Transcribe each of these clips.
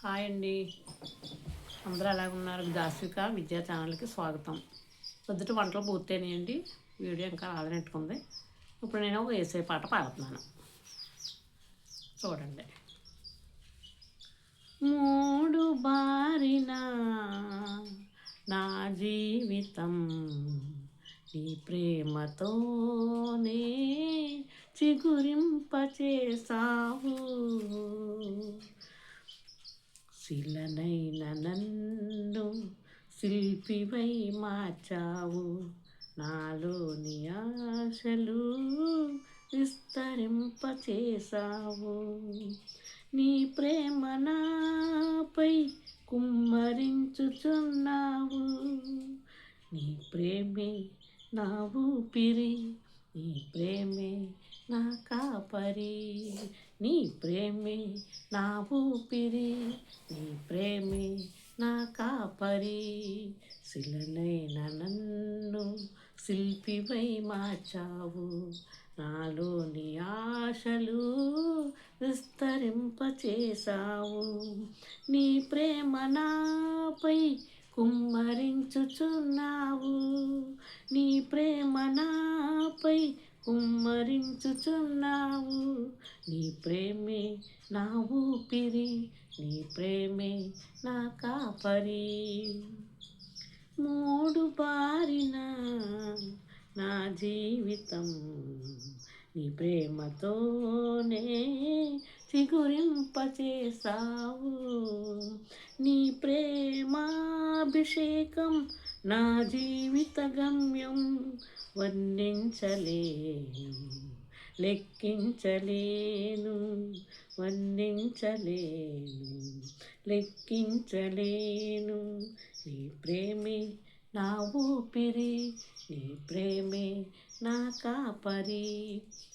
Hi అండి. అందరూ ఎలాగున్నారు? దాస్విక విద్యా ఛానల్కి స్వాగతం. పొద్దుట వంటలు పూర్తయినాయండి. వీడియో ఇంకా రాదనట్టుకుంది. ఇప్పుడు నేను ఒక ఏసే పాట పాడుతున్నాను, చూడండి. మూడు బారిన నా జీవితం నీ ప్రేమతోనే చిగురింపచేసావు. శిలనైన నన్ను శిల్పివై మార్చావు. నాలోని ఆశలు విస్తరింపచేసావు. నీ ప్రేమ నాపై కుమ్మరించుచున్నావు. నీ ప్రేమే నా ఊపిరి, నీ ప్రేమే నా కాపరి. నీ ప్రేమే నా ఊపిరి, నీ ప్రేమే నా కాపరి. శిలనైన నన్ను శిల్పివై మార్చావు. నాలోని ఆశలు విస్తరింపచేసావు. నీ ప్రేమ నాపై కుమ్మరించుచున్నావు. నీ ప్రేమ నాపై కుమ్మరించుచున్నావు. నీ ప్రేమే నా ఊపిరి, నీ ప్రేమే నా కాపరి. మూడు బారిన నా జీవితం నీ ప్రేమతోనే చిగురింపచేసావు. నీ ప్రేమాభిషేకం నా జీవిత గమ్యం. వర్ణించలేను, లెక్కించలేను, వర్ణించలేను, లెక్కించలేను. నీ ప్రేమే నా ఊపిరి, నీ ప్రేమే నా కాపరి.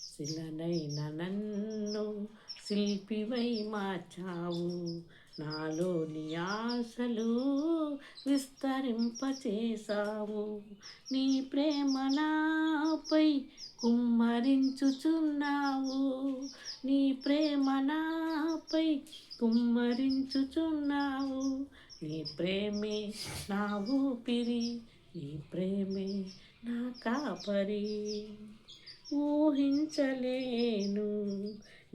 శిలనైన నన్ను శిల్పివై మార్చావు. నాలోని ఆశలు విస్తరింపచేసావు. నీ ప్రేమ నాపై కుమ్మరించుచున్నావు. నీ ప్రేమ నాపై కుమ్మరించుచున్నావు. నీ ప్రేమే నా ఊపిరి, నీ ప్రేమే నా కాపరి. ఊహించలేను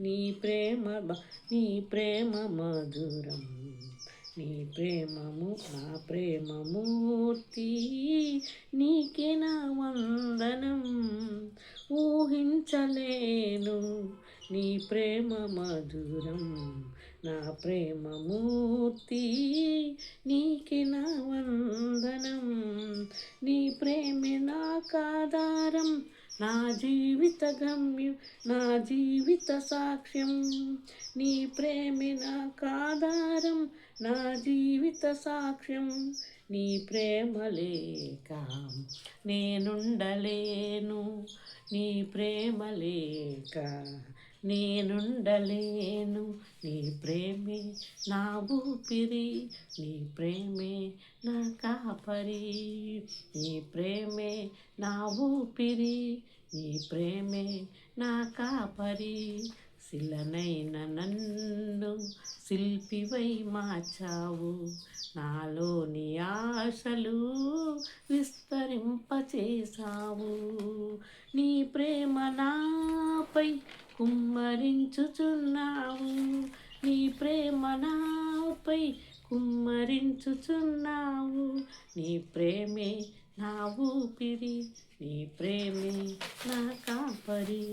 నీ ప్రేమ మధురం. నీ ప్రేమము నా ప్రేమమూర్తి, నీకే నా వందనం. ఊహించలేను నీ ప్రేమ మధురం. నా ప్రేమమూర్తి, నీకే నా వందనం. నీ ప్రేమే నాకాధారం, నా జీవిత గమ్యం, నా జీవిత సాక్ష్యం. నీ ప్రేమే నాకాధారం, నా జీవిత సాక్ష్యం. నీ ప్రేమ లేక నేనుండలేను, నీ ప్రేమ లేక నేనుండలేను. నీ ప్రేమే నా ఊపిరి, నీ ప్రేమే నా కాపరి. నీ ప్రేమే నా ఊపిరి, నీ ప్రేమే నా కాపరి. శిలనైన నన్ను శిల్పివై మార్చావు. నాలోని ఆశలు విస్తరింపచేసావు. నీ ప్రేమ నాపై కుమ్మరించుచున్నావు. నీ ప్రేమ నాపై కుమ్మరించుచున్నావు. నీ ప్రేమే నా ఊపిరి, నీ ప్రేమే నా కాపరి.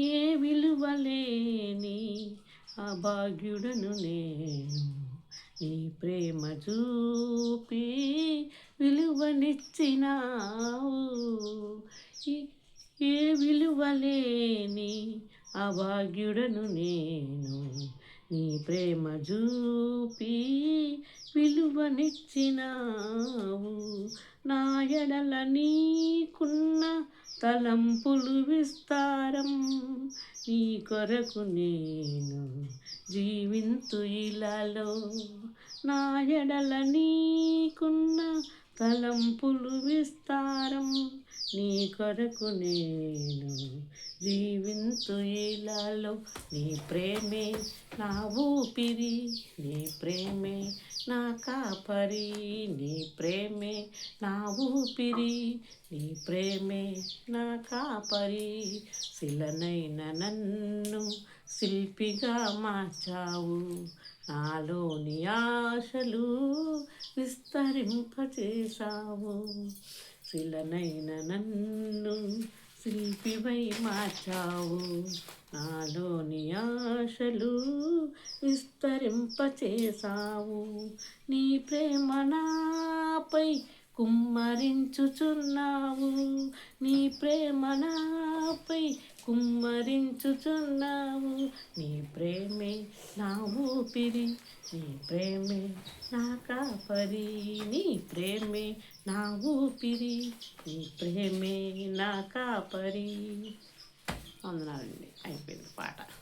ఏ విలువలేని అభాగ్యుడను నేను, నీ ప్రేమ చూపి విలువనిచ్చినావు. ఏ విలువలేని అభాగ్యుడను నేను, నీ ప్రేమ చూపి విలువనిచ్చినావు. నా ఎడల నీకున్న తలంపులు విస్తారం. నీ కొరకు నేను జీవింతు ఇలాలో. నా ఎడల నీకున్న తలంపులు విస్తారం. నీ కొరకు నేను జీవింతు ఇలాలో. నీ ప్రేమే నా ఊపిరి, నీ ప్రేమే నా కాపరి, నీ ప్రేమే నా ఊపిరి, నీ ప్రేమే నా కాపరి. శిలనైన నన్ను శిల్పిగా మార్చావు, నాలోని ఆశలు విస్తరింపచేశావు. శిలనైన నన్ను శిల్పివై మార్చావు, నాలోని ఆశలు విస్తరింపచేశావు. నీ ప్రేమ నాపై కుమ్మరించుచున్నావు, నీ ప్రేమ నాపై కుమ్మరించుచున్నావు. నీ ప్రేమే నా ఊపిరి, నీ ప్రేమే నా కాపరి, నీ ప్రేమే నా ఊపిరి, నీ ప్రేమే నా కాపరి. వందనాలండి. అయిపోయింది పాట.